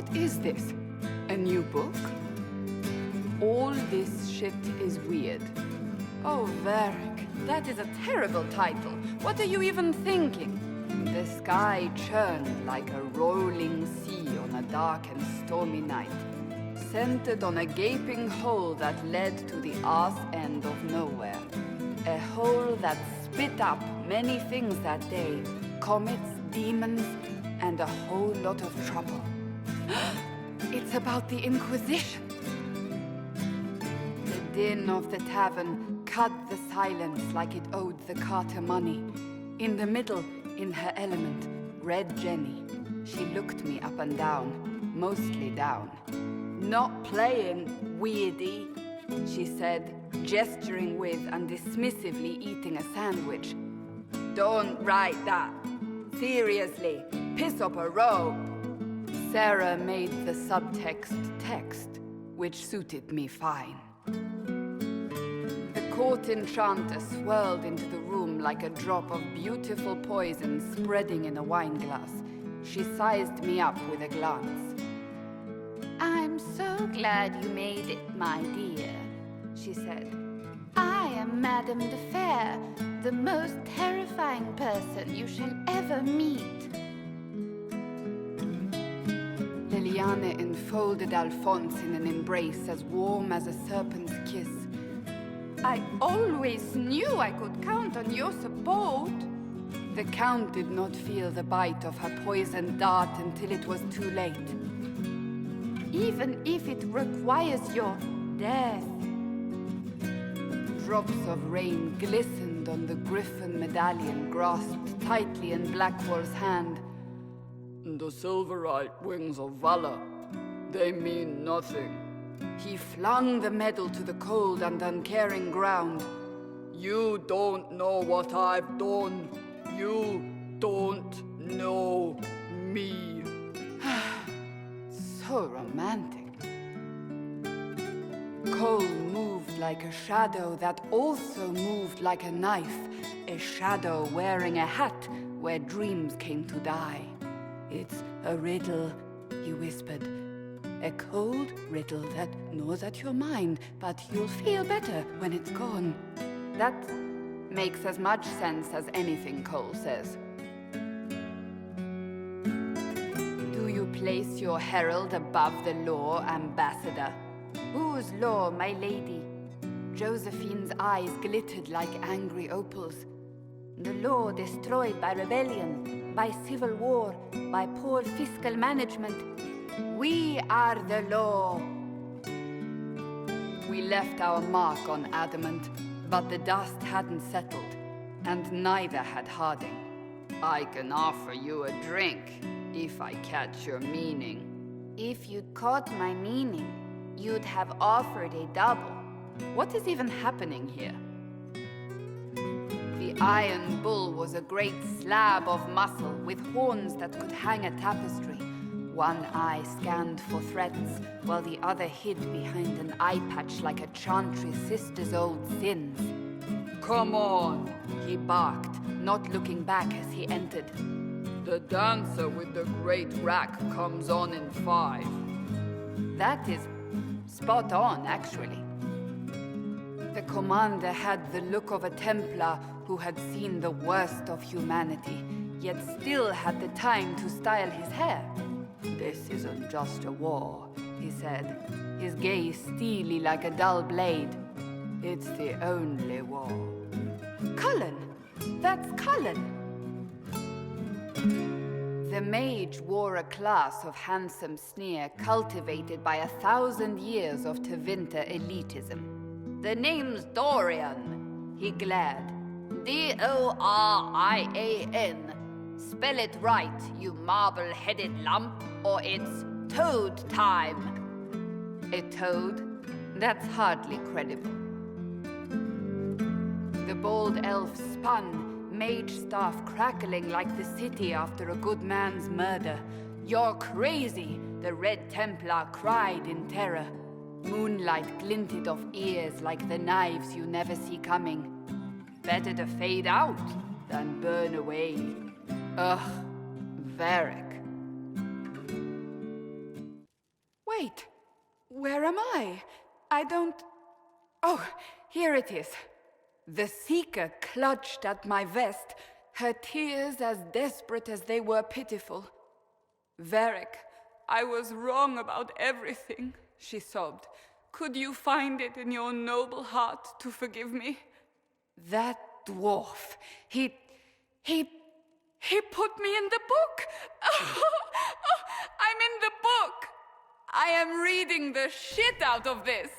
What is this? A new book? All this shit is weird. Oh, Varric, that is a terrible title. What are you even thinking? The sky churned like a rolling sea on a dark and stormy night, centered on a gaping hole that led to the arse end of nowhere. A hole that spit up many things that day, comets, demons, and a whole lot of trouble. It's about the Inquisition. The din of the tavern cut the silence like it owed the carter money. In the middle, in her element, Red Jenny. She looked me up and down, mostly down. Not playing, weirdy, she said, gesturing with and dismissively eating a sandwich. Don't write that. Seriously, piss up a robe. Sarah made the subtext text, which suited me fine. The court enchanter swirled into the room like a drop of beautiful poison spreading in a wineglass. She sized me up with a glance. I'm so glad you made it, my dear, she said. I am Madame de Fair, the most terrifying person you shall ever meet. Liliane enfolded Alphonse in an embrace as warm as a serpent's kiss. I always knew I could count on your support. The Count did not feel the bite of her poisoned dart until it was too late. Even if it requires your death. Drops of rain glistened on the griffin medallion grasped tightly in Blackwall's hand. The silverite wings of valor, they mean nothing. He flung the medal to the cold and uncaring ground. You don't know what I've done. You don't know me. So romantic. Cole moved like a shadow that also moved like a knife. A shadow wearing a hat where dreams came to die. It's a riddle, he whispered. A cold riddle that gnaws at your mind, but you'll feel better when it's gone. That makes as much sense as anything Cole says. Do you place your herald above the law, Ambassador? Whose law, my lady? Josephine's eyes glittered like angry opals. The law destroyed by rebellion, by civil war, by poor fiscal management. We are the law. We left our mark on adamant, but the dust hadn't settled, and neither had Harding. I can offer you a drink, if I catch your meaning. If you'd caught my meaning, you'd have offered a double. What is even happening here? The Iron Bull was a great slab of muscle with horns that could hang a tapestry. One eye scanned for threats, while the other hid behind an eye patch like a chantry sister's old sins. Come on, he barked, not looking back as he entered. The dancer with the great rack comes on in 5. That is spot on, actually. The commander had the look of a Templar who had seen the worst of humanity, yet still had the time to style his hair. This isn't just a war, he said, his gaze steely like a dull blade. It's the only war. Cullen! That's Cullen! The mage wore a class of handsome sneer cultivated by 1,000 years of Tevinter elitism. The name's Dorian, he glared. D-O-R-I-A-N. Spell it right, you marble-headed lump, or it's toad time. A toad? That's hardly credible. The bald elf spun, mage staff crackling like the city after a good man's murder. You're crazy, the Red Templar cried in terror. Moonlight glinted off ears like the knives you never see coming. Better to fade out than burn away. Ugh, Varric. Wait, where am I? I don't... Oh, here it is. The Seeker clutched at my vest, her tears as desperate as they were pitiful. Varric, I was wrong about everything, she sobbed. Could you find it in your noble heart to forgive me? That dwarf, he put me in the book! I'm in the book! I am reading the shit out of this!